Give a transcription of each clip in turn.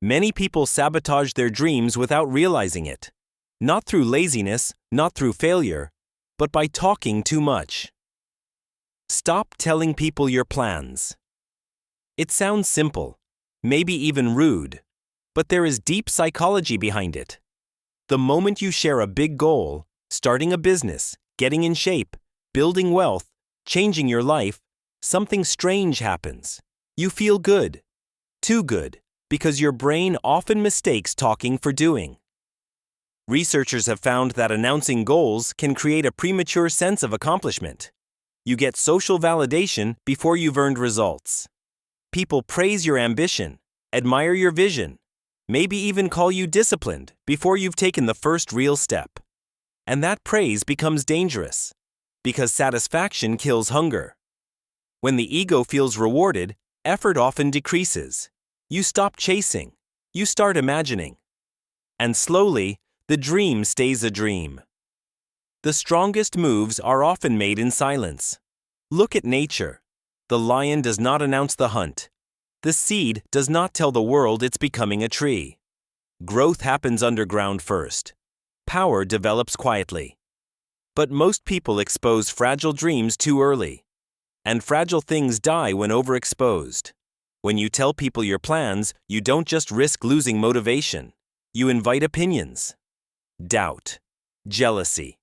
Many people sabotage their dreams without realizing it. Not through laziness, not through failure, but by talking too much. Stop telling people your plans. It sounds simple, maybe even rude, but there is deep psychology behind it. The moment you share a big goal, starting a business, getting in shape, building wealth, changing your life, something strange happens. You feel good. Too good, because your brain often mistakes talking for doing. Researchers have found that announcing goals can create a premature sense of accomplishment. You get social validation before you've earned results. People praise your ambition, admire your vision, maybe even call you disciplined before you've taken the first real step. And that praise becomes dangerous, because satisfaction kills hunger. When the ego feels rewarded, effort often decreases. You stop chasing. You start imagining. And slowly, the dream stays a dream. The strongest moves are often made in silence. Look at nature. The lion does not announce the hunt. The seed does not tell the world it's becoming a tree. Growth happens underground first. Power develops quietly. But most people expose fragile dreams too early. And fragile things die when overexposed. When you tell people your plans, you don't just risk losing motivation. You invite opinions, doubt, jealousy,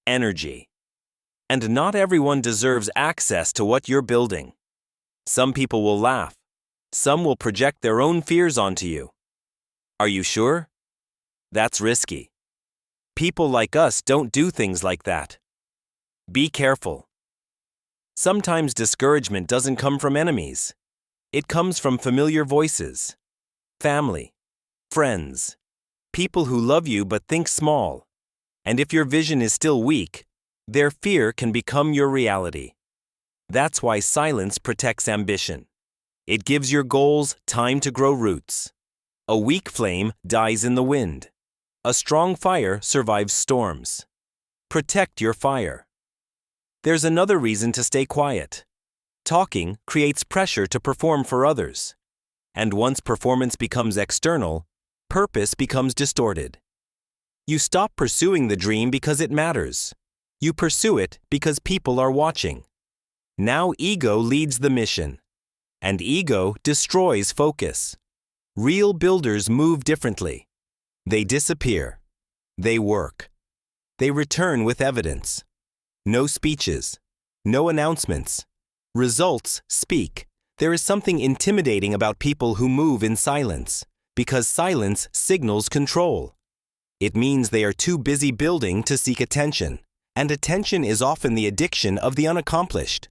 energy. And not everyone deserves access to what you're building. Some people will laugh. Some will project their own fears onto you. Are you sure? That's risky. People like us don't do things like that. Be careful. Sometimes discouragement doesn't come from enemies. It comes from familiar voices. Family, friends, people who love you but think small. And if your vision is still weak, their fear can become your reality. That's why silence protects ambition. It gives your goals time to grow roots. A weak flame dies in the wind. A strong fire survives storms. Protect your fire. There's another reason to stay quiet. Talking creates pressure to perform for others. And once performance becomes external, purpose becomes distorted. You stop pursuing the dream because it matters. You pursue it because people are watching. Now ego leads the mission. And ego destroys focus. Real builders move differently. They disappear. They work. They return with evidence. No speeches. No announcements. Results speak. There is something intimidating about people who move in silence, because silence signals control. It means they are too busy building to seek attention, and attention is often the addiction of the unaccomplished.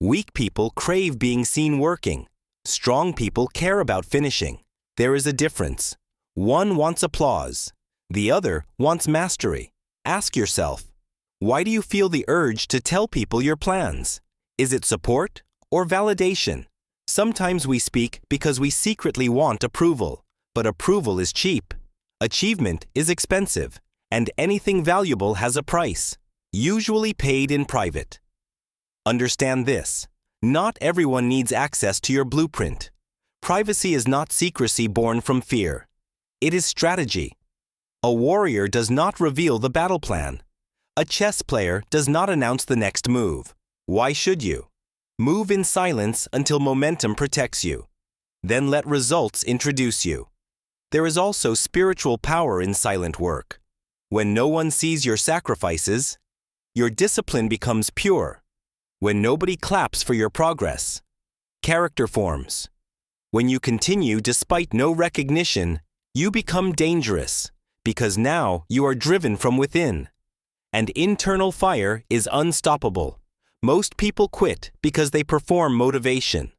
Weak people crave being seen working. Strong people care about finishing. There is a difference. One wants applause. The other wants mastery. Ask yourself, why do you feel the urge to tell people your plans? Is it support or validation? Sometimes we speak because we secretly want approval, but approval is cheap. Achievement is expensive, and anything valuable has a price, usually paid in private. Understand this. Not everyone needs access to your blueprint. Privacy is not secrecy born from fear. It is strategy. A warrior does not reveal the battle plan. A chess player does not announce the next move. Why should you? Move in silence until momentum protects you. Then let results introduce you. There is also spiritual power in silent work. When no one sees your sacrifices, your discipline becomes pure. When nobody claps for your progress, character forms. When you continue despite no recognition, you become dangerous, because now you are driven from within. And internal fire is unstoppable. Most people quit because they perform motivation.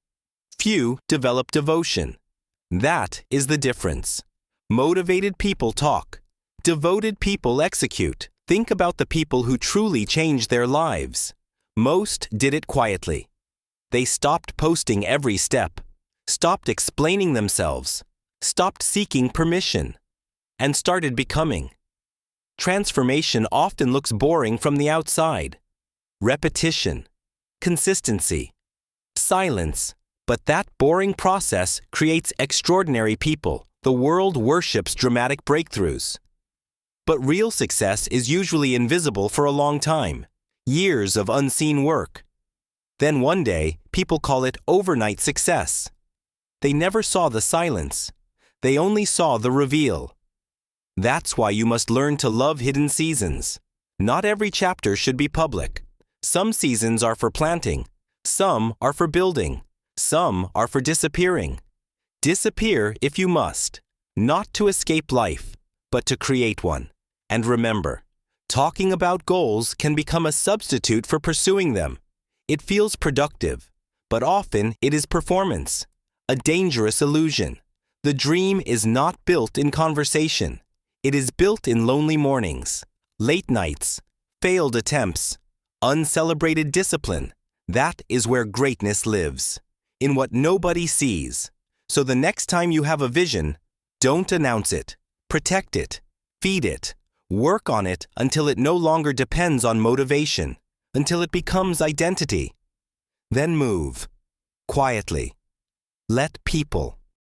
Few develop devotion. That is the difference. Motivated people talk. Devoted people execute. Think about the people who truly changed their lives. Most did it quietly. They stopped posting every step, stopped explaining themselves, stopped seeking permission, and started becoming. Transformation often looks boring from the outside. Repetition, consistency, silence, but that boring process creates extraordinary people The world worships dramatic breakthroughs. But real success is usually invisible for a long time, years of unseen work. Then one day, people call it overnight success. They never saw the silence. They only saw the reveal. That's why you must learn to love hidden seasons. Not every chapter should be public. Some seasons are for planting. Some are for building. Some are for disappearing. Disappear if you must, not to escape life, but to create one. And remember, talking about goals can become a substitute for pursuing them. It feels productive, but often it is performance, a dangerous illusion. The dream is not built in conversation. It is built in lonely mornings, late nights, failed attempts, uncelebrated discipline. That is where greatness lives, in what nobody sees. So the next time you have a vision, don't announce it. Protect it. Feed it. Work on it until it no longer depends on motivation, until it becomes identity. Then move, quietly. Let people